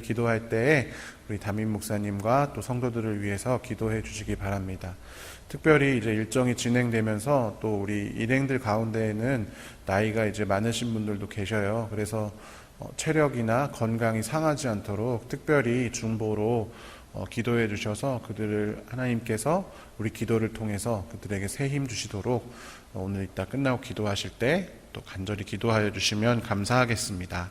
기도할 때에 우리 담임 목사님과 또 성도들을 위해서 기도해 주시기 바랍니다. 특별히 이제 일정이 진행되면서 또 우리 일행들 가운데에는 나이가 이제 많으신 분들도 계셔요. 그래서 체력이나 건강이 상하지 않도록 특별히 중보로 기도해 주셔서 그들을 하나님께서 우리 기도를 통해서 그들에게 새 힘 주시도록 오늘 이따 끝나고 기도하실 때 또 간절히 기도하여 주시면 감사하겠습니다.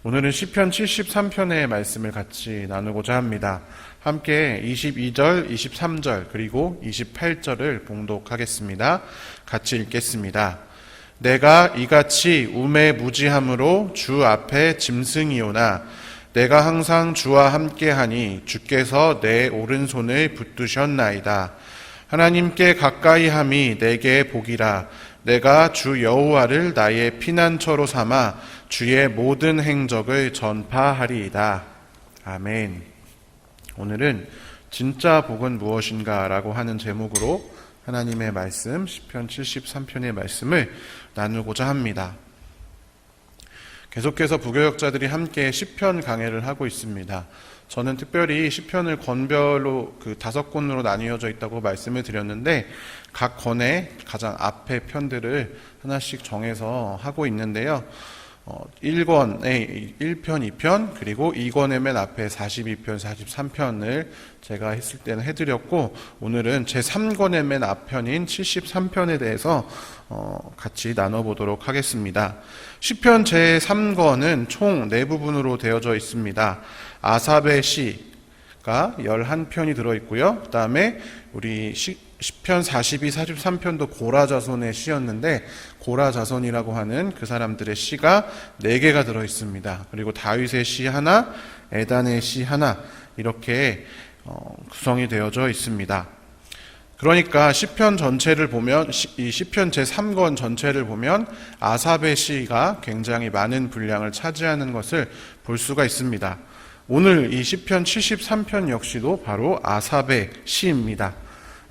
오늘은 시편 73편의 말씀을 같이 나누고자 합니다. 함께 22절, 23절 그리고 28절을 봉독하겠습니다. 같이 읽겠습니다. 내가 이같이 우매무지함으로 주 앞에 짐승이오나 내가 항상 주와 함께하니 주께서 내 오른손을 붙드셨나이다. 하나님께 가까이함이 내게 복이라. 내가 주 여호와를 나의 피난처로 삼아 주의 모든 행적을 전파하리이다. 아멘. 오늘은 진짜 복은 무엇인가 라고 하는 제목으로 하나님의 말씀 시편 73편의 말씀을 나누고자 합니다. 계속해서 부교역자들이 함께 시편 강해를 하고 있습니다. 저는 특별히 시편을 권별로 5권으로 나뉘어져 있다고 말씀을 드렸는데 각 권의 가장 앞에 편들을 하나씩 정해서 하고 있는데요. 1권에 1편, 2편 그리고 2권의 맨 앞에 42편, 43편을 제가 했을 때는 해드렸고 오늘은 제 3권의 맨 앞편인 73편에 대해서 같이 나눠보도록 하겠습니다. 시편 제 3권은 총 4부분으로 되어져 있습니다. 아삽의 시가 11편이 들어있고요. 그 다음에 우리 시편 42, 43편도 고라 자손의 시였는데 고라 자손이라고 하는 그 사람들의 시가 4개가 들어있습니다. 그리고 다윗의 시 하나, 에단의 시 하나 이렇게 구성이 되어져 있습니다. 그러니까 시편 전체를 보면 이 시편 제3권 전체를 보면 아삽의 시가 굉장히 많은 분량을 차지하는 것을 볼 수가 있습니다. 오늘 이 시편 73편 역시도 바로 아삽의 시입니다.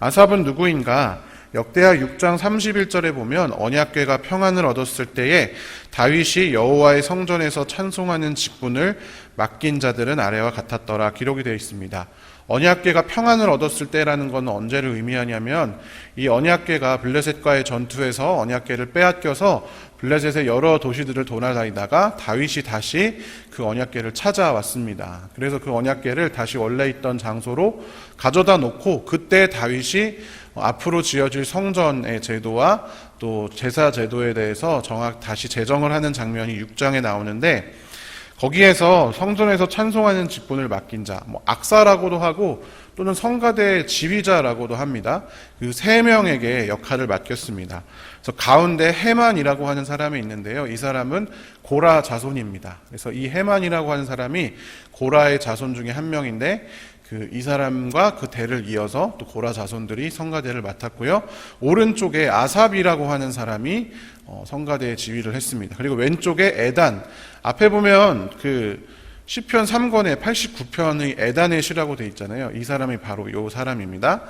아삽은 누구인가? 역대하 6장 31절에 보면 언약궤가 평안을 얻었을 때에 다윗이 여호와의 성전에서 찬송하는 직분을 맡긴 자들은 아래와 같았더라 기록이 되어 있습니다. 언약궤가 평안을 얻었을 때라는 건 언제를 의미하냐면 이 언약궤가 블레셋과의 전투에서 언약궤를 빼앗겨서 블레셋의 여러 도시들을 돌아다니다가 다윗이 다시 그 언약궤를 찾아왔습니다. 그래서 그 언약궤를 다시 원래 있던 장소로 가져다 놓고 그때 다윗이 앞으로 지어질 성전의 제도와 또 제사 제도에 대해서 다시 제정을 하는 장면이 6장에 나오는데 거기에서 성전에서 찬송하는 직분을 맡긴 자, 악사라고도 하고 또는 성가대 지휘자라고도 합니다. 그 3명에게 역할을 맡겼습니다. 그래서 가운데 헤만이라고 하는 사람이 있는데요. 이 사람은 고라 자손입니다. 그래서 이 헤만이라고 하는 사람이 고라의 자손 중에 한 명인데 이 사람과 그 대를 이어서 또 고라 자손들이 성가대를 맡았고요. 오른쪽에 아삽이라고 하는 사람이 성가대의 지휘를 했습니다. 그리고 왼쪽에 에단, 앞에 보면 시편 3권에 89편의 에단의 시라고 되어 있잖아요. 이 사람이 바로 이 사람입니다.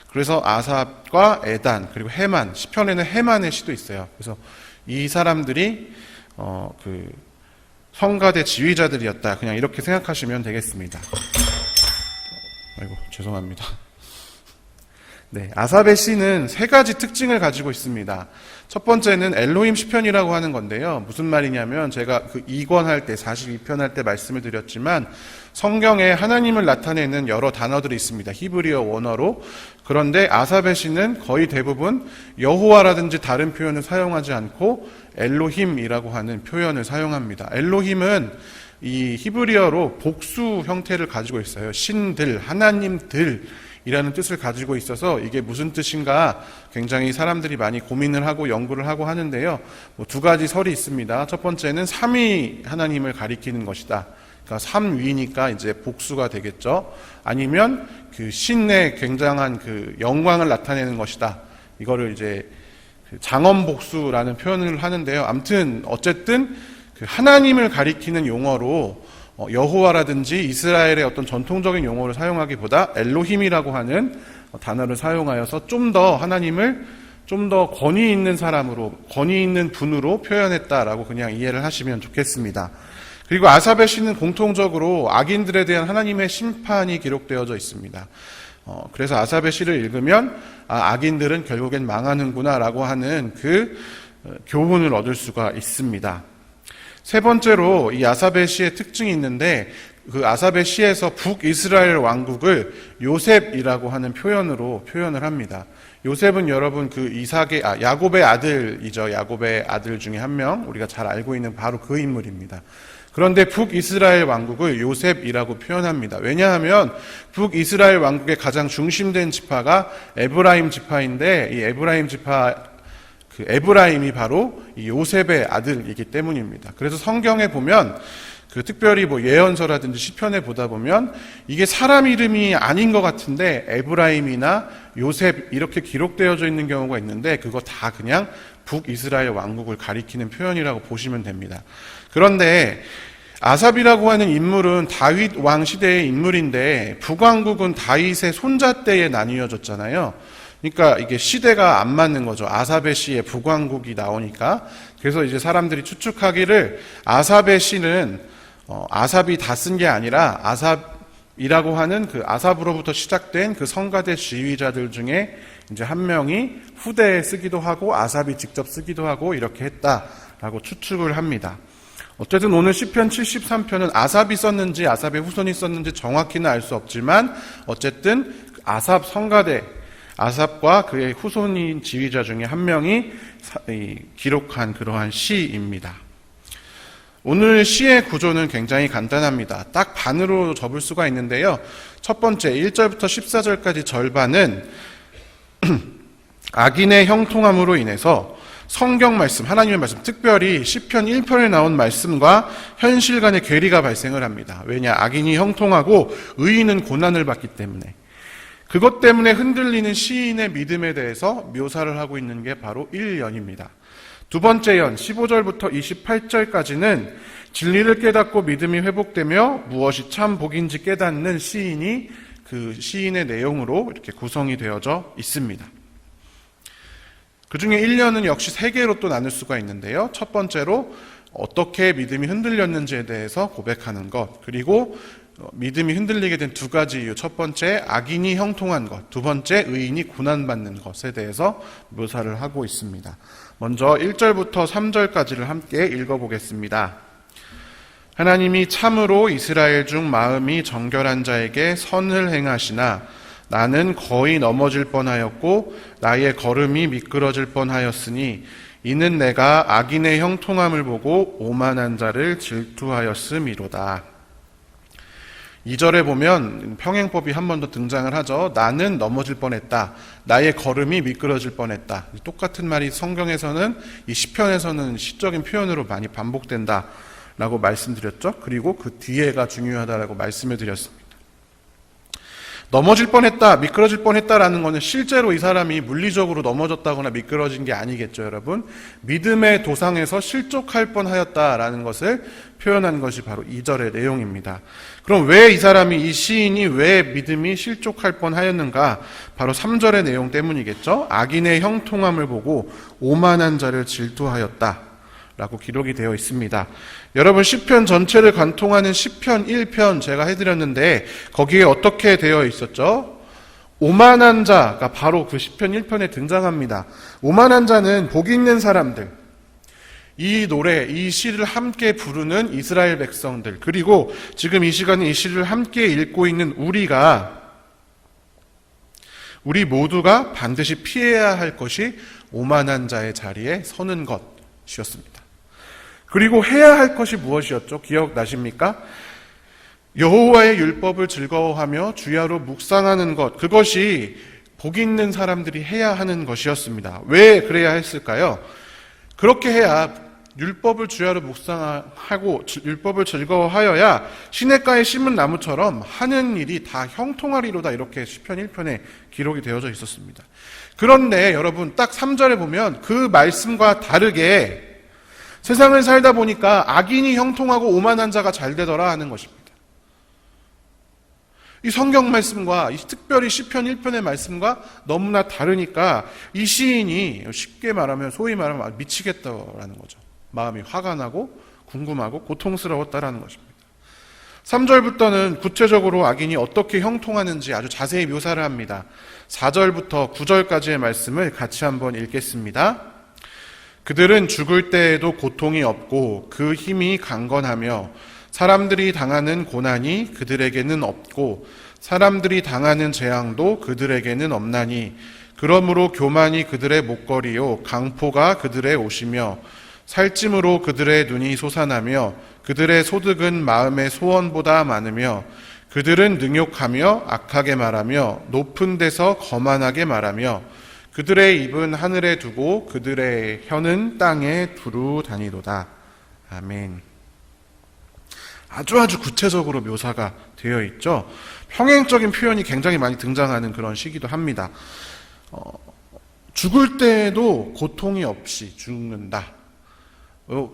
그래서 아삽과 에단 그리고 헤만, 시편에는 헤만의 시도 있어요. 그래서 이 사람들이 성가대 지휘자들이었다. 그냥 이렇게 생각하시면 되겠습니다. 아이고 죄송합니다. 네, 아삽의 시는 3가지 특징을 가지고 있습니다. 첫 번째는 엘로힘 시편이라고 하는 건데요. 무슨 말이냐면 제가 2권 할 때 42편 할 때 말씀을 드렸지만 성경에 하나님을 나타내는 여러 단어들이 있습니다. 히브리어 원어로. 그런데 아삽의 시는 거의 대부분 여호와라든지 다른 표현을 사용하지 않고 엘로힘이라고 하는 표현을 사용합니다. 엘로힘은 이 히브리어로 복수 형태를 가지고 있어요. 신들, 하나님들 이라는 뜻을 가지고 있어서 이게 무슨 뜻인가 굉장히 사람들이 많이 고민을 하고 연구를 하고 하는데요. 2가지 설이 있습니다. 첫 번째는 삼위 하나님을 가리키는 것이다. 그러니까 삼위니까 이제 복수가 되겠죠. 아니면 신의 굉장한 영광을 나타내는 것이다. 이거를 이제 장엄복수라는 표현을 하는데요. 아무튼 어쨌든 하나님을 가리키는 용어로 여호와라든지 이스라엘의 어떤 전통적인 용어를 사용하기보다 엘로힘이라고 하는 단어를 사용하여서 좀 더 하나님을 좀 더 권위 있는 사람으로, 권위 있는 분으로 표현했다라고 그냥 이해를 하시면 좋겠습니다. 그리고 아삽의 시는 공통적으로 악인들에 대한 하나님의 심판이 기록되어져 있습니다. 그래서 아삽의 시를 읽으면 악인들은 결국엔 망하는구나 라고 하는 그 교훈을 얻을 수가 있습니다. 세 번째로 이 아삽의 시의 특징이 있는데, 그 아삽의 시에서 북이스라엘 왕국을 요셉이라고 하는 표현으로 표현을 합니다. 요셉은 여러분 그 야곱의 아들이죠. 야곱의 아들 중에 한 명, 우리가 잘 알고 있는 바로 그 인물입니다. 그런데 북이스라엘 왕국을 요셉이라고 표현합니다. 왜냐하면 북이스라엘 왕국의 가장 중심된 지파가 에브라임 지파인데, 이 에브라임 지파, 그 에브라임이 바로 이 요셉의 아들이기 때문입니다. 그래서 성경에 보면 특별히 예언서라든지 시편에 보다 보면 이게 사람 이름이 아닌 것 같은데 에브라임이나 요셉 이렇게 기록되어져 있는 경우가 있는데, 그거 다 그냥 북이스라엘 왕국을 가리키는 표현이라고 보시면 됩니다. 그런데 아삽이라고 하는 인물은 다윗 왕 시대의 인물인데, 북왕국은 다윗의 손자 때에 나뉘어졌잖아요. 그러니까 이게 시대가 안 맞는 거죠. 아삽의 시에 북왕국이 나오니까. 그래서 이제 사람들이 추측하기를 아삽의 시는 아삽이 다 쓴 게 아니라 아삽이라고 하는 그 아삽으로부터 시작된 그 성가대 지휘자들 중에 이제 한 명이 후대에 쓰기도 하고 아삽이 직접 쓰기도 하고 이렇게 했다라고 추측을 합니다. 어쨌든 오늘 시편 73편은 아삽이 썼는지 아삽의 후손이 썼는지 정확히는 알 수 없지만, 어쨌든 아삽 성가대, 아삽과 그의 후손인 지휘자 중에 한 명이 기록한 그러한 시입니다. 오늘 시의 구조는 굉장히 간단합니다. 딱 반으로 접을 수가 있는데요. 첫 번째 1절부터 14절까지 절반은 악인의 형통함으로 인해서 성경 말씀, 하나님의 말씀, 특별히 시편 1편에 나온 말씀과 현실 간의 괴리가 발생을 합니다. 왜냐? 악인이 형통하고 의인은 고난을 받기 때문에. 그것 때문에 흔들리는 시인의 믿음에 대해서 묘사를 하고 있는 게 바로 1연입니다. 두 번째 연 15절부터 28절까지는 진리를 깨닫고 믿음이 회복되며 무엇이 참 복인지 깨닫는 시인이 그 시인의 내용으로 이렇게 구성이 되어져 있습니다. 그 중에 1년은 역시 3개로 또 나눌 수가 있는데요. 첫 번째로 어떻게 믿음이 흔들렸는지에 대해서 고백하는 것, 그리고 믿음이 흔들리게 된 2가지 이유, 첫 번째 악인이 형통한 것, 두 번째 의인이 고난받는 것에 대해서 묘사를 하고 있습니다. 먼저 1절부터 3절까지를 함께 읽어보겠습니다. 하나님이 참으로 이스라엘 중 마음이 정결한 자에게 선을 행하시나 나는 거의 넘어질 뻔하였고 나의 걸음이 미끄러질 뻔하였으니 이는 내가 악인의 형통함을 보고 오만한 자를 질투하였음이로다. 2절에 보면 평행법이 한 번 더 등장을 하죠. 나는 넘어질 뻔했다. 나의 걸음이 미끄러질 뻔했다. 똑같은 말이 성경에서는, 이 시편에서는 시적인 표현으로 많이 반복된다라고 말씀드렸죠. 그리고 그 뒤에가 중요하다라고 말씀을 드렸습니다. 넘어질 뻔했다, 미끄러질 뻔했다라는 것은 실제로 이 사람이 물리적으로 넘어졌다거나 미끄러진 게 아니겠죠, 여러분. 믿음의 도상에서 실족할 뻔하였다라는 것을 표현한 것이 바로 2절의 내용입니다. 그럼 왜 이 사람이, 이 시인이 왜 믿음이 실족할 뻔하였는가? 바로 3절의 내용 때문이겠죠. 악인의 형통함을 보고 오만한 자를 질투하였다 라고 기록이 되어 있습니다. 여러분, 시편 전체를 관통하는 시편 1편 제가 해드렸는데 거기에 어떻게 되어 있었죠? 오만한 자가 바로 그 시편 1편에 등장합니다. 오만한 자는 복 있는 사람들, 이 노래, 이 시를 함께 부르는 이스라엘 백성들, 그리고 지금 이 시간에 이 시를 함께 읽고 있는 우리 모두가 반드시 피해야 할 것이 오만한 자의 자리에 서는 것이었습니다. 그리고 해야 할 것이 무엇이었죠? 기억나십니까? 여호와의 율법을 즐거워하며 주야로 묵상하는 것, 그것이 복 있는 사람들이 해야 하는 것이었습니다. 왜 그래야 했을까요? 그렇게 해야 율법을 주야로 묵상하고 율법을 즐거워하여야 시냇가에 심은 나무처럼 하는 일이 다 형통하리로다, 이렇게 시편 1편에 기록이 되어져 있었습니다. 그런데 여러분, 딱 3절에 보면 그 말씀과 다르게 세상을 살다 보니까 악인이 형통하고 오만한 자가 잘 되더라 하는 것입니다. 이 성경 말씀과, 특별히 시편 1편의 말씀과 너무나 다르니까 이 시인이 쉽게 말하면, 소위 말하면 미치겠다라는 거죠. 마음이 화가 나고 궁금하고 고통스러웠다라는 것입니다. 3절부터는 구체적으로 악인이 어떻게 형통하는지 아주 자세히 묘사를 합니다. 4절부터 9절까지의 말씀을 같이 한번 읽겠습니다. 그들은 죽을 때에도 고통이 없고 그 힘이 강건하며 사람들이 당하는 고난이 그들에게는 없고 사람들이 당하는 재앙도 그들에게는 없나니 그러므로 교만이 그들의 목걸이요 강포가 그들의 옷이며 살찜으로 그들의 눈이 솟아나며 그들의 소득은 마음의 소원보다 많으며 그들은 능욕하며 악하게 말하며 높은 데서 거만하게 말하며 그들의 입은 하늘에 두고 그들의 혀는 땅에 두루 다니도다. 아멘. 아주 구체적으로 묘사가 되어 있죠. 평행적인 표현이 굉장히 많이 등장하는 그런 시기도 합니다. 죽을 때에도 고통이 없이 죽는다.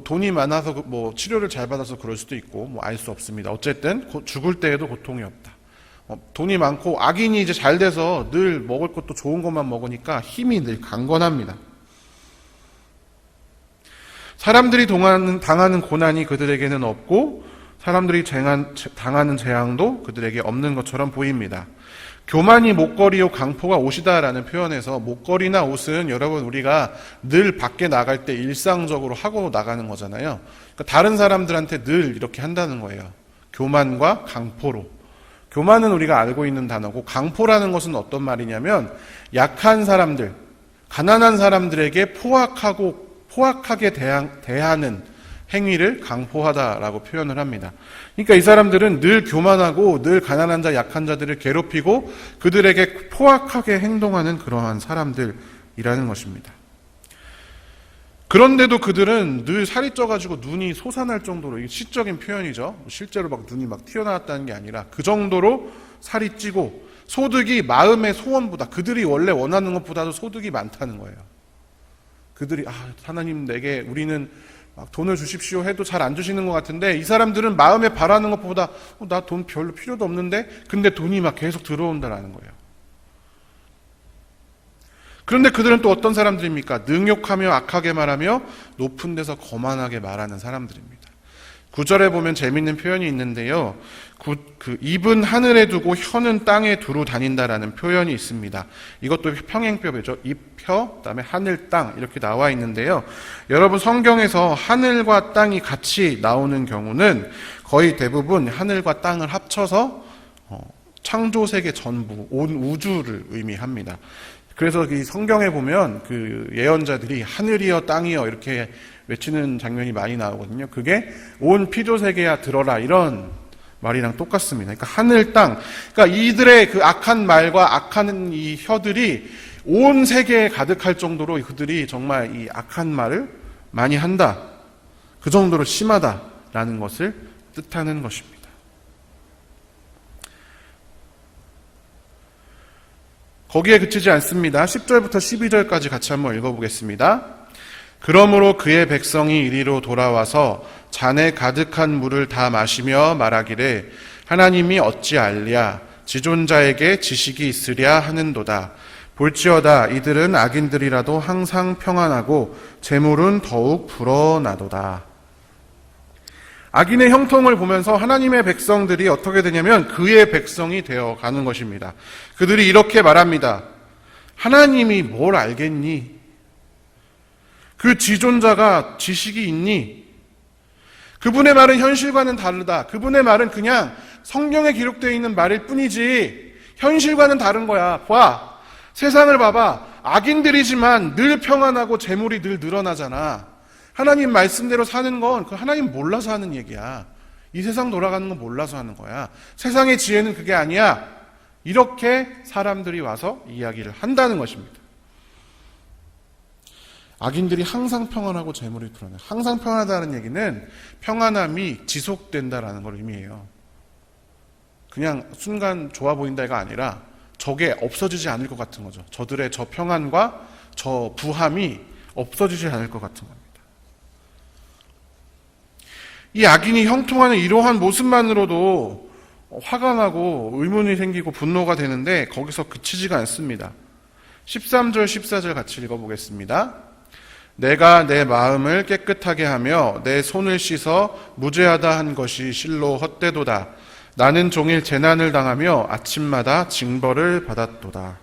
돈이 많아서 뭐 치료를 잘 받아서 그럴 수도 있고 뭐 알 수 없습니다. 어쨌든 죽을 때에도 고통이 없다. 돈이 많고 악인이 이제 잘 돼서 늘 먹을 것도 좋은 것만 먹으니까 힘이 늘 강건합니다. 사람들이 당하는 고난이 그들에게는 없고 사람들이 당하는 재앙도 그들에게 없는 것처럼 보입니다. 교만이 목걸이요 강포가 옷이다라는 표현에서 목걸이나 옷은 여러분 우리가 늘 밖에 나갈 때 일상적으로 하고 나가는 거잖아요. 그러니까 다른 사람들한테 늘 이렇게 한다는 거예요. 교만과 강포로. 교만은 우리가 알고 있는 단어고 강포라는 것은 어떤 말이냐면 약한 사람들, 가난한 사람들에게 포악하게 대하는 행위를 강포하다라고 표현을 합니다. 그러니까 이 사람들은 늘 교만하고 늘 가난한 자, 약한 자들을 괴롭히고 그들에게 포악하게 행동하는 그러한 사람들이라는 것입니다. 그런데도 그들은 늘 살이 쪄가지고 눈이 솟아날 정도로, 이게 시적인 표현이죠. 실제로 막 눈이 막 튀어나왔다는 게 아니라 그 정도로 살이 찌고 소득이 마음의 소원보다, 그들이 원래 원하는 것보다도 소득이 많다는 거예요. 그들이 하나님 우리는 막 돈을 주십시오 해도 잘 안 주시는 것 같은데 이 사람들은 마음에 바라는 것보다 나 돈 별로 필요도 없는데 근데 돈이 막 계속 들어온다라는 거예요. 그런데 그들은 또 어떤 사람들입니까? 능욕하며 악하게 말하며 높은 데서 거만하게 말하는 사람들입니다. 9절에 보면 재미있는 표현이 있는데요. 그 입은 하늘에 두고 혀는 땅에 두루 다닌다라는 표현이 있습니다. 이것도 평행법이죠. 입, 혀, 그다음에 하늘, 땅 이렇게 나와 있는데요. 여러분 성경에서 하늘과 땅이 같이 나오는 경우는 거의 대부분 하늘과 땅을 합쳐서 창조 세계 전부, 온 우주를 의미합니다. 그래서 이 성경에 보면 그 예언자들이 하늘이여 땅이여 이렇게 외치는 장면이 많이 나오거든요. 그게 온 피조세계야 들어라 이런 말이랑 똑같습니다. 그러니까 하늘, 땅. 그러니까 이들의 그 악한 말과 악한 이 혀들이 온 세계에 가득할 정도로 그들이 정말 이 악한 말을 많이 한다. 그 정도로 심하다라는 것을 뜻하는 것입니다. 거기에 그치지 않습니다. 10절부터 12절까지 같이 한번 읽어보겠습니다. 그러므로 그의 백성이 이리로 돌아와서 잔에 가득한 물을 다 마시며 말하기를 하나님이 어찌 알랴 지존자에게 지식이 있으랴 하는도다. 볼지어다 이들은 악인들이라도 항상 평안하고 재물은 더욱 불어나도다. 악인의 형통을 보면서 하나님의 백성들이 어떻게 되냐면 그의 백성이 되어가는 것입니다. 그들이 이렇게 말합니다. 하나님이 뭘 알겠니? 그 지존자가 지식이 있니? 그분의 말은 현실과는 다르다. 그분의 말은 그냥 성경에 기록되어 있는 말일 뿐이지 현실과는 다른 거야. 봐. 세상을 봐봐. 악인들이지만 늘 평안하고 재물이 늘 늘어나잖아. 하나님 말씀대로 사는 건 그 하나님 몰라서 하는 얘기야. 이 세상 돌아가는 건 몰라서 하는 거야. 세상의 지혜는 그게 아니야. 이렇게 사람들이 와서 이야기를 한다는 것입니다. 악인들이 항상 평안하고 재물이 불어나. 항상 평안하다는 얘기는 평안함이 지속된다라는 걸 의미해요. 그냥 순간 좋아 보인다가 아니라 저게 없어지지 않을 것 같은 거죠. 저들의 저 평안과 저 부함이 없어지지 않을 것 같은 겁니다. 이 악인이 형통하는 이러한 모습만으로도 화가 나고 의문이 생기고 분노가 되는데 거기서 그치지가 않습니다. 13절 14절 같이 읽어보겠습니다. 내가 내 마음을 깨끗하게 하며 내 손을 씻어 무죄하다 한 것이 실로 헛되도다. 나는 종일 재난을 당하며 아침마다 징벌을 받았도다.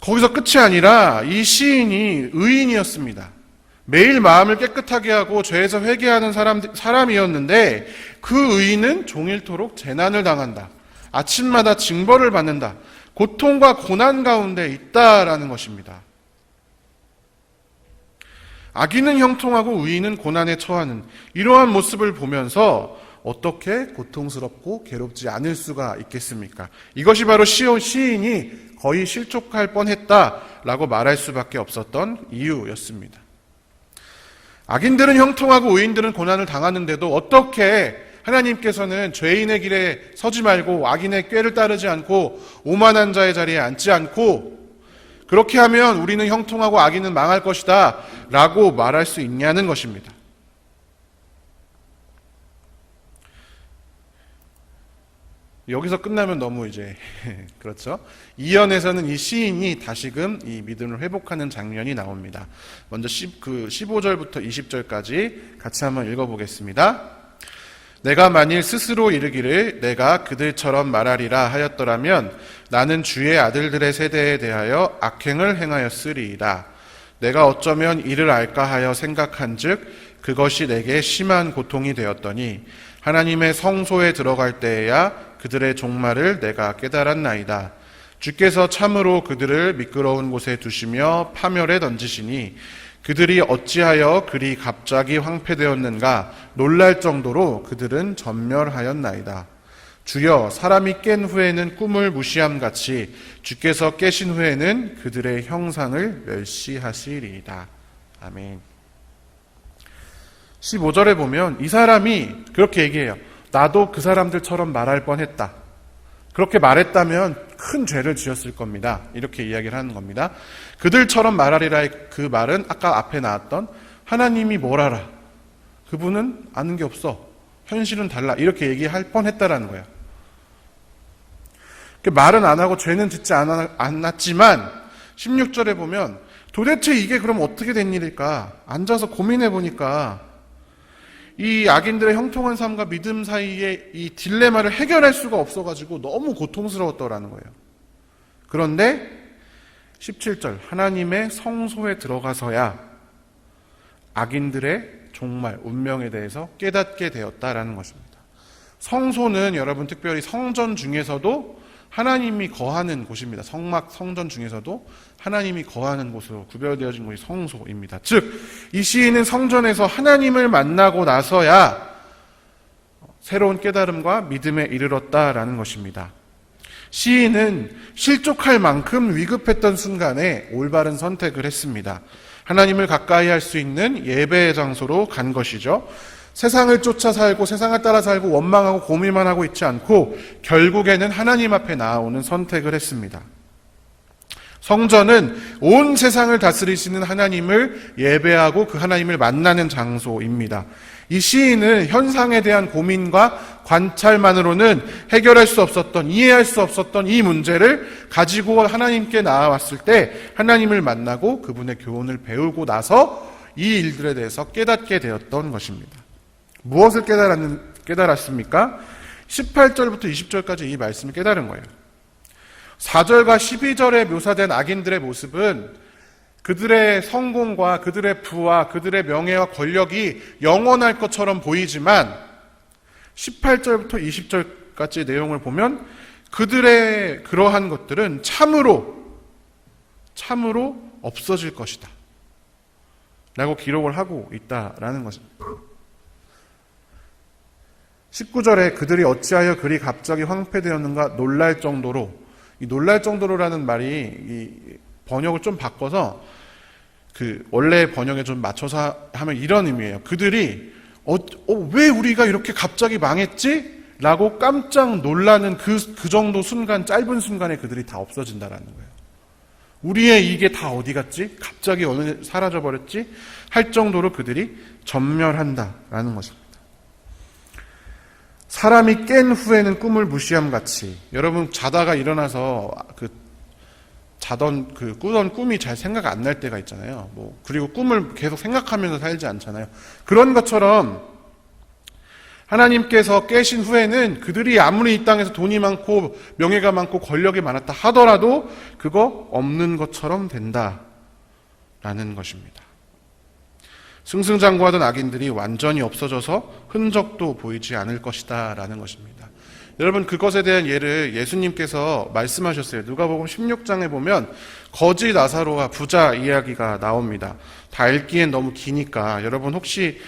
거기서 끝이 아니라 이 시인이 의인이었습니다. 매일 마음을 깨끗하게 하고 죄에서 회개하는 사람이었는데 그 의인은 종일토록 재난을 당한다. 아침마다 징벌을 받는다. 고통과 고난 가운데 있다라는 것입니다. 악인은 형통하고 의인은 고난에 처하는 이러한 모습을 보면서 어떻게 고통스럽고 괴롭지 않을 수가 있겠습니까? 이것이 바로 시인이 거의 실족할 뻔했다라고 말할 수밖에 없었던 이유였습니다. 악인들은 형통하고 의인들은 고난을 당하는데도 어떻게 하나님께서는 죄인의 길에 서지 말고 악인의 꾀를 따르지 않고 오만한 자의 자리에 앉지 않고 그렇게 하면 우리는 형통하고 악인은 망할 것이다 라고 말할 수 있냐는 것입니다. 여기서 끝나면 너무 그렇죠? 2연에서는 이 시인이 다시금 이 믿음을 회복하는 장면이 나옵니다. 먼저 15절부터 20절까지 같이 한번 읽어보겠습니다. 내가 만일 스스로 이르기를 내가 그들처럼 말하리라 하였더라면 나는 주의 아들들의 세대에 대하여 악행을 행하였으리이다. 내가 어쩌면 이를 알까 하여 생각한즉 그것이 내게 심한 고통이 되었더니 하나님의 성소에 들어갈 때에야 그들의 종말을 내가 깨달았나이다. 주께서 참으로 그들을 미끄러운 곳에 두시며 파멸에 던지시니 그들이 어찌하여 그리 갑자기 황폐되었는가 놀랄 정도로 그들은 전멸하였나이다. 주여 사람이 깬 후에는 꿈을 무시함같이 주께서 깨신 후에는 그들의 형상을 멸시하시리이다. 아멘. 15절에 보면 이 사람이 그렇게 얘기해요. 나도 그 사람들처럼 말할 뻔했다. 그렇게 말했다면 큰 죄를 지었을 겁니다. 이렇게 이야기를 하는 겁니다. 그들처럼 말하리라의 그 말은 아까 앞에 나왔던 하나님이 뭘 알아? 그분은 아는 게 없어. 현실은 달라. 이렇게 얘기할 뻔했다라는 거예요. 말은 안 하고 죄는 짓지 않았지만 16절에 보면 도대체 이게 그럼 어떻게 된 일일까? 앉아서 고민해 보니까 이 악인들의 형통한 삶과 믿음 사이에 이 딜레마를 해결할 수가 없어가지고 너무 고통스러웠더라는 거예요. 그런데 17절 하나님의 성소에 들어가서야 악인들의 종말, 운명에 대해서 깨닫게 되었다라는 것입니다. 성소는 여러분 특별히 성전 중에서도 하나님이 거하는 곳입니다. 성전 중에서도 하나님이 거하는 곳으로 구별되어진 곳이 성소입니다. 즉, 이 시인은 성전에서 하나님을 만나고 나서야 새로운 깨달음과 믿음에 이르렀다라는 것입니다. 시인은 실족할 만큼 위급했던 순간에 올바른 선택을 했습니다. 하나님을 가까이 할 수 있는 예배의 장소로 간 것이죠. 세상을 쫓아 살고 세상을 따라 살고 원망하고 고민만 하고 있지 않고 결국에는 하나님 앞에 나아오는 선택을 했습니다. 성전은 온 세상을 다스리시는 하나님을 예배하고 그 하나님을 만나는 장소입니다. 이 시인은 현상에 대한 고민과 관찰만으로는 해결할 수 없었던, 이해할 수 없었던 이 문제를 가지고 하나님께 나아왔을 때 하나님을 만나고 그분의 교훈을 배우고 나서 이 일들에 대해서 깨닫게 되었던 것입니다. 무엇을 깨달았습니까? 18절부터 20절까지 이 말씀을 깨달은 거예요. 4절과 12절에 묘사된 악인들의 모습은 그들의 성공과 그들의 부와 그들의 명예와 권력이 영원할 것처럼 보이지만 18절부터 20절까지 내용을 보면 그들의 그러한 것들은 참으로 없어질 것이다 라고 기록을 하고 있다라는 것입니다. 19절에 그들이 어찌하여 그리 갑자기 황폐되었는가 놀랄 정도로, 이 놀랄 정도로라는 말이 이 번역을 좀 바꿔서 그 원래 번역에 좀 맞춰서 하면 이런 의미예요. 그들이 왜 우리가 이렇게 갑자기 망했지? 라고 깜짝 놀라는 그 정도 순간, 짧은 순간에 그들이 다 없어진다라는 거예요. 우리의 이게 다 어디 갔지? 갑자기 어느 사라져버렸지? 할 정도로 그들이 전멸한다라는 것입니다. 사람이 깬 후에는 꿈을 무시함같이, 여러분 자다가 일어나서 자던 꾸던 꿈이 잘 생각 안 날 때가 있잖아요. 그리고 꿈을 계속 생각하면서 살지 않잖아요. 그런 것처럼 하나님께서 깨신 후에는 그들이 아무리 이 땅에서 돈이 많고 명예가 많고 권력이 많았다 하더라도 그거 없는 것처럼 된다라는 것입니다. 승승장구하던 악인들이 완전히 없어져서 흔적도 보이지 않을 것이다 라는 것입니다. 여러분, 그것에 대한 예를 예수님께서 말씀하셨어요. 누가복음 16장에 보면 거지 나사로와 부자 이야기가 나옵니다. 다 읽기엔 너무 기니까 여러분 혹시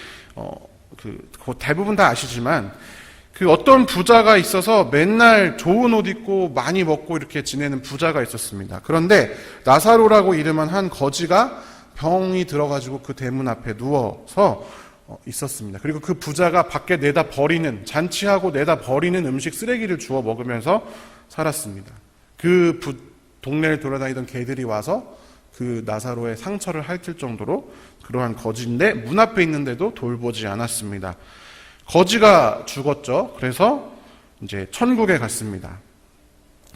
대부분 다 아시지만 어떤 부자가 있어서 맨날 좋은 옷 입고 많이 먹고 이렇게 지내는 부자가 있었습니다. 그런데 나사로라고 이름한 한 거지가 병이 들어가지고 그 대문 앞에 누워서 있었습니다. 그리고 그 부자가 밖에 내다 버리는, 잔치하고 내다 버리는 음식 쓰레기를 주워 먹으면서 살았습니다. 동네를 돌아다니던 개들이 와서 그 나사로의 상처를 핥을 정도로 그러한 거지인데 문 앞에 있는데도 돌보지 않았습니다. 거지가 죽었죠. 그래서 이제 천국에 갔습니다.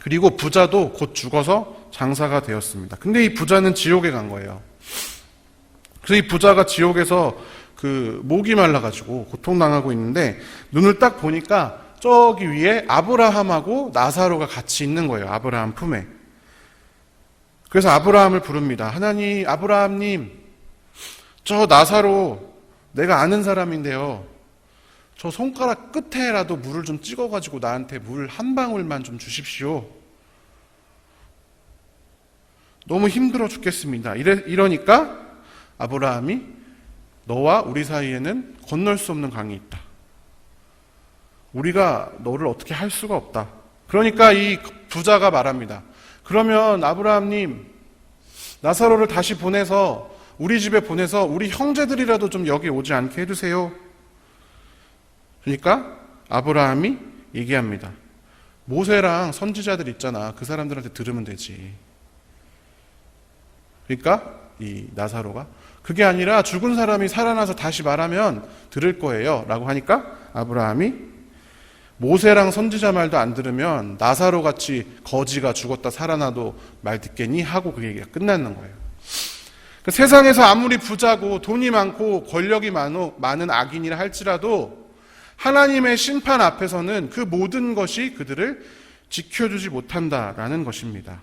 그리고 부자도 곧 죽어서 장사가 되었습니다. 근데 이 부자는 지옥에 간 거예요. 그래서 이 부자가 지옥에서 목이 말라가지고 고통당하고 있는데 눈을 딱 보니까 저기 위에 아브라함하고 나사로가 같이 있는 거예요. 아브라함 품에. 그래서 아브라함을 부릅니다. 하나님, 아브라함님, 저 나사로 내가 아는 사람인데요. 저 손가락 끝에라도 물을 좀 찍어가지고 나한테 물 한 방울만 좀 주십시오. 너무 힘들어 죽겠습니다. 이러니까 아브라함이 너와 우리 사이에는 건널 수 없는 강이 있다. 우리가 너를 어떻게 할 수가 없다. 그러니까 이 부자가 말합니다. 그러면 아브라함님, 나사로를 다시 보내서 우리 집에 보내서 우리 형제들이라도 좀 여기 오지 않게 해주세요. 그러니까 아브라함이 얘기합니다. 모세랑 선지자들 있잖아. 그 사람들한테 들으면 되지. 그러니까 이 나사로가 그게 아니라 죽은 사람이 살아나서 다시 말하면 들을 거예요 라고 하니까 아브라함이 모세랑 선지자 말도 안 들으면 나사로 같이 거지가 죽었다 살아나도 말 듣겠니? 하고 그 얘기가 끝나는 거예요. 그러니까 세상에서 아무리 부자고 돈이 많고 권력이 많은 악인이라 할지라도 하나님의 심판 앞에서는 그 모든 것이 그들을 지켜주지 못한다라는 것입니다.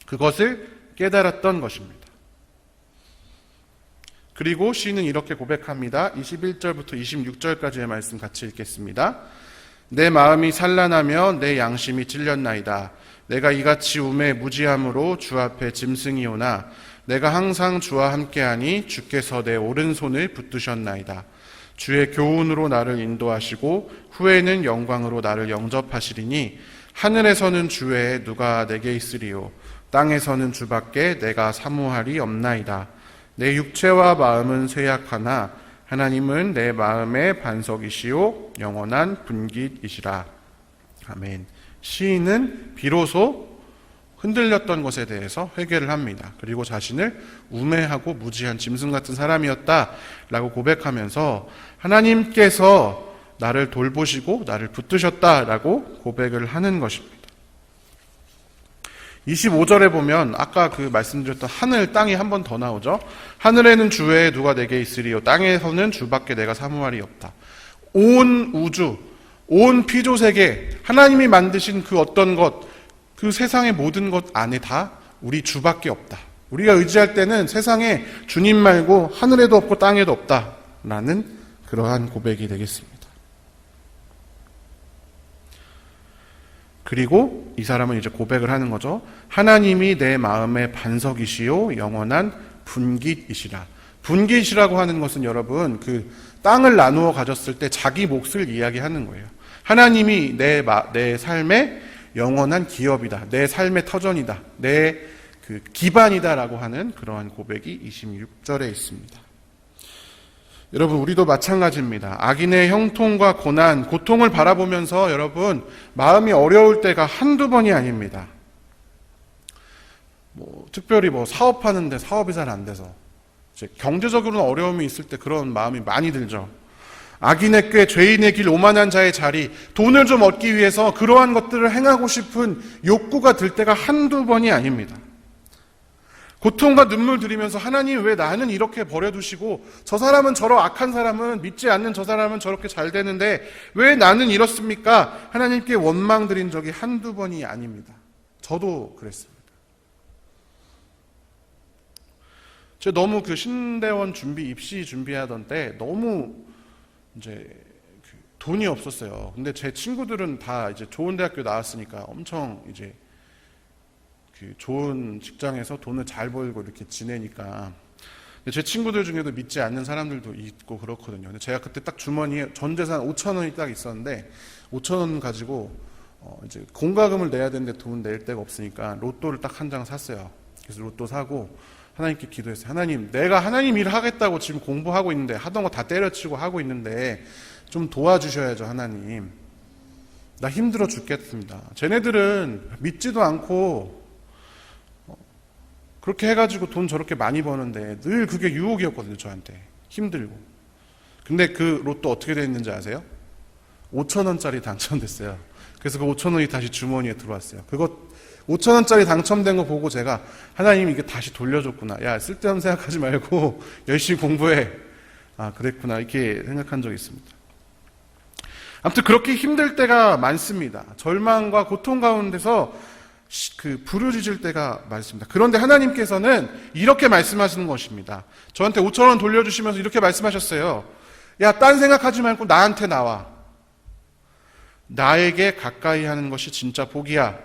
그것을 깨달았던 것입니다. 그리고 시인은 이렇게 고백합니다. 21절부터 26절까지의 말씀 같이 읽겠습니다. 내 마음이 산란하며 내 양심이 찔렸나이다. 내가 이같이 우매 무지함으로 주 앞에 짐승이오나 내가 항상 주와 함께하니 주께서 내 오른손을 붙드셨나이다. 주의 교훈으로 나를 인도하시고 후에는 영광으로 나를 영접하시리니 하늘에서는 주 외에 누가 내게 있으리요 땅에서는 주밖에 내가 사모할이 없나이다. 내 육체와 마음은 쇠약하나 하나님은 내 마음의 반석이시요 영원한 분깃이시라. 아멘. 시인은 비로소 흔들렸던 것에 대해서 회개를 합니다. 그리고 자신을 우매하고 무지한 짐승 같은 사람이었다라고 고백하면서 하나님께서 나를 돌보시고 나를 붙드셨다라고 고백을 하는 것입니다. 25절에 보면 아까 말씀드렸던 하늘, 땅이 한 번 더 나오죠. 하늘에는 주 외에 누가 내게 있으리요 땅에서는 주밖에 내가 사모할이 없다. 온 우주, 온 피조세계, 하나님이 만드신 그 어떤 것, 그 세상의 모든 것 안에 다 우리 주밖에 없다. 우리가 의지할 때는 세상에 주님 말고 하늘에도 없고 땅에도 없다라는 그러한 고백이 되겠습니다. 그리고 이 사람은 이제 고백을 하는 거죠. 하나님이 내 마음의 반석이시요 영원한 분깃이시라. 분깃이라고 하는 것은 여러분 땅을 나누어 가졌을 때 자기 몫을 이야기하는 거예요. 하나님이 내 삶의 영원한 기업이다. 내 삶의 터전이다. 내 기반이다라고 하는 그러한 고백이 26절에 있습니다. 여러분, 우리도 마찬가지입니다. 악인의 형통과 고난, 고통을 바라보면서 여러분 마음이 어려울 때가 한두 번이 아닙니다. 특별히 사업하는데 사업이 잘 안 돼서 경제적으로는 어려움이 있을 때 그런 마음이 많이 들죠. 악인의 꾀, 죄인의 길, 오만한 자의 자리, 돈을 좀 얻기 위해서 그러한 것들을 행하고 싶은 욕구가 들 때가 한두 번이 아닙니다. 고통과 눈물 들이면서 하나님 왜 나는 이렇게 버려두시고 저 사람은 저러 악한 사람은 믿지 않는 저 사람은 저렇게 잘 되는데 왜 나는 이렇습니까? 하나님께 원망 드린 적이 한두 번이 아닙니다. 저도 그랬습니다. 제가 너무 그 신대원 입시 준비하던 때 너무 이제 돈이 없었어요. 근데 제 친구들은 다 이제 좋은 대학교 나왔으니까 엄청 이제 그 좋은 직장에서 돈을 잘 벌고 이렇게 지내니까. 근데 제 친구들 중에도 믿지 않는 사람들도 있고 그렇거든요. 근데 제가 그때 딱 주머니에 전 재산 5천 원이 딱 있었는데 5천 원 가지고 이제 공과금을 내야 되는데 돈 낼 데가 없으니까 로또를 딱 한 장 샀어요. 그래서 로또 사고 하나님께 기도했어요. 하나님, 내가 하나님 일 하겠다고 지금 공부하고 있는데 하던 거 다 때려치고 하고 있는데 좀 도와주셔야죠, 하나님. 나 힘들어 죽겠습니다. 쟤네들은 믿지도 않고 그렇게 해가지고 돈 저렇게 많이 버는데 늘 그게 유혹이었거든요, 저한테. 힘들고. 근데 그 로또 어떻게 됐는지 아세요? 5천 원짜리 당첨됐어요. 그래서 그 5천 원이 다시 주머니에 들어왔어요. 그거 5천 원짜리 당첨된 거 보고 제가 하나님 이게 다시 돌려줬구나. 야, 쓸데없는 생각하지 말고 열심히 공부해. 아, 그랬구나. 이렇게 생각한 적이 있습니다. 아무튼 그렇게 힘들 때가 많습니다. 절망과 고통 가운데서 부르짖을 때가 많습니다. 그런데 하나님께서는 이렇게 말씀하시는 것입니다. 저한테 5천 원 돌려주시면서 이렇게 말씀하셨어요. 야, 딴 생각하지 말고 나한테 나와. 나에게 가까이 하는 것이 진짜 복이야.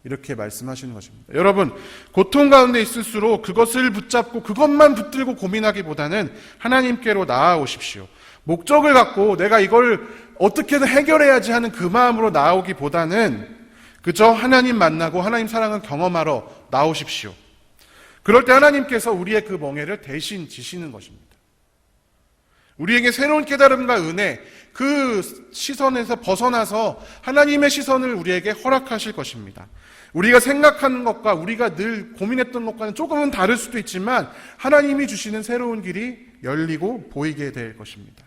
이렇게 말씀하시는 것입니다. 여러분, 고통 가운데 있을수록 그것을 붙잡고 그것만 붙들고 고민하기보다는 하나님께로 나아오십시오. 목적을 갖고 내가 이걸 어떻게든 해결해야지 하는 그 마음으로 나오기보다는 그저 하나님 만나고 하나님 사랑을 경험하러 나오십시오. 그럴 때 하나님께서 우리의 그 멍에를 대신 지시는 것입니다. 우리에게 새로운 깨달음과 은혜, 그 시선에서 벗어나서 하나님의 시선을 우리에게 허락하실 것입니다. 우리가 생각하는 것과 우리가 늘 고민했던 것과는 조금은 다를 수도 있지만 하나님이 주시는 새로운 길이 열리고 보이게 될 것입니다.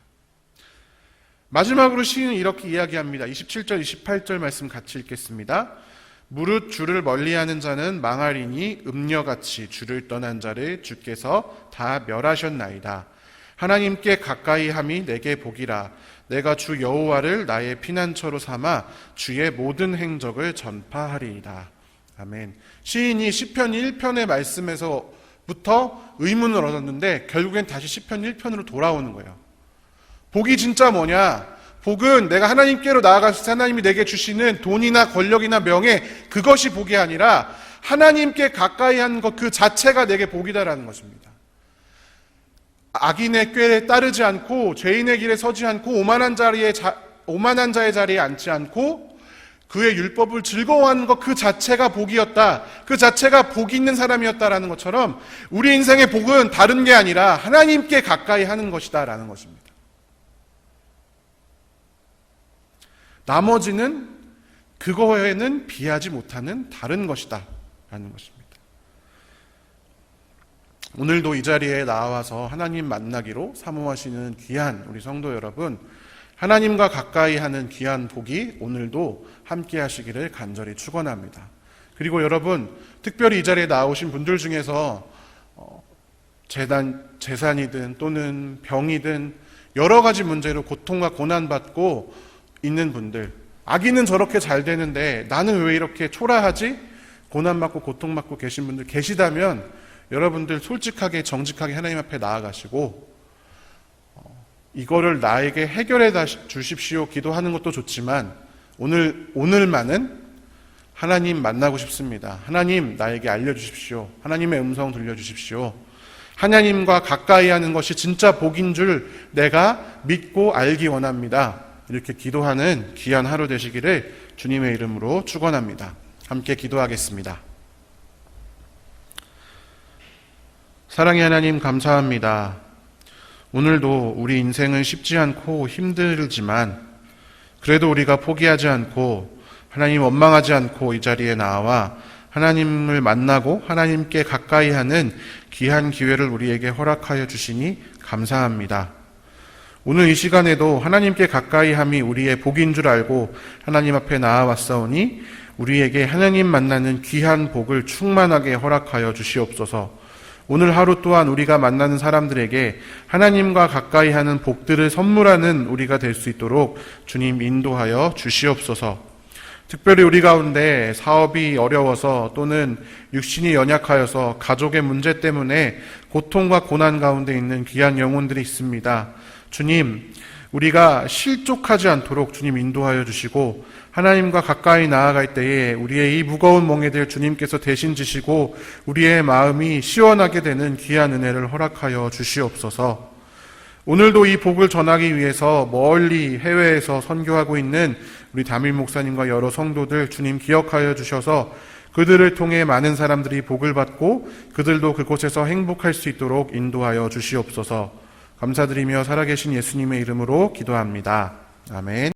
마지막으로 시인은 이렇게 이야기합니다. 27절, 28절 말씀 같이 읽겠습니다. 무릇 주를 멀리하는 자는 망하리니 음녀같이 주를 떠난 자를 주께서 다 멸하셨나이다. 하나님께 가까이 함이 내게 복이라. 내가 주 여호와를 나의 피난처로 삼아 주의 모든 행적을 전파하리이다. 아멘. 시인이 시편 1편의 말씀에서부터 의문을 얻었는데 결국엔 다시 시편 1편으로 돌아오는 거예요. 복이 진짜 뭐냐? 복은 내가 하나님께로 나아갔을 때 하나님이 내게 주시는 돈이나 권력이나 명예, 그것이 복이 아니라 하나님께 가까이 한 것 그 자체가 내게 복이다라는 것입니다. 악인의 꾀에 따르지 않고 죄인의 길에 서지 않고 오만한 자의 자리에 앉지 않고 그의 율법을 즐거워하는 것 그 자체가 복이었다. 그 자체가 복이 있는 사람이었다라는 것처럼 우리 인생의 복은 다른 게 아니라 하나님께 가까이 하는 것이다라는 것입니다. 나머지는 그거에는 비하지 못하는 다른 것이다 라는 것입니다. 오늘도 이 자리에 나와서 하나님 만나기로 사모하시는 귀한 우리 성도 여러분, 하나님과 가까이 하는 귀한 복이 오늘도 함께 하시기를 간절히 축원합니다. 그리고 여러분, 특별히 이 자리에 나오신 분들 중에서 재산이든 또는 병이든 여러 가지 문제로 고통과 고난받고 있는 분들, 악인은 저렇게 잘 되는데 나는 왜 이렇게 초라하지? 고난받고 고통받고 계신 분들 계시다면 여러분들 솔직하게 정직하게 하나님 앞에 나아가시고 이거를 나에게 해결해 주십시오 기도하는 것도 좋지만 오늘만은 하나님 만나고 싶습니다. 하나님 나에게 알려주십시오. 하나님의 음성 들려주십시오. 하나님과 가까이 하는 것이 진짜 복인 줄 내가 믿고 알기 원합니다. 이렇게 기도하는 귀한 하루 되시기를 주님의 이름으로 축원합니다. 함께 기도하겠습니다. 사랑의 하나님 감사합니다. 오늘도 우리 인생은 쉽지 않고 힘들지만 그래도 우리가 포기하지 않고 하나님 원망하지 않고 이 자리에 나와 하나님을 만나고 하나님께 가까이 하는 귀한 기회를 우리에게 허락하여 주시니 감사합니다. 오늘 이 시간에도 하나님께 가까이 함이 우리의 복인 줄 알고 하나님 앞에 나아왔사오니 우리에게 하나님 만나는 귀한 복을 충만하게 허락하여 주시옵소서. 오늘 하루 또한 우리가 만나는 사람들에게 하나님과 가까이 하는 복들을 선물하는 우리가 될 수 있도록 주님 인도하여 주시옵소서. 특별히 우리 가운데 사업이 어려워서 또는 육신이 연약하여서 가족의 문제 때문에 고통과 고난 가운데 있는 귀한 영혼들이 있습니다. 주님, 우리가 실족하지 않도록 주님 인도하여 주시고 하나님과 가까이 나아갈 때에 우리의 이 무거운 멍에들 주님께서 대신 지시고 우리의 마음이 시원하게 되는 귀한 은혜를 허락하여 주시옵소서. 오늘도 이 복을 전하기 위해서 멀리 해외에서 선교하고 있는 우리 담임 목사님과 여러 성도들 주님 기억하여 주셔서 그들을 통해 많은 사람들이 복을 받고 그들도 그곳에서 행복할 수 있도록 인도하여 주시옵소서. 감사드리며 살아계신 예수님의 이름으로 기도합니다. 아멘.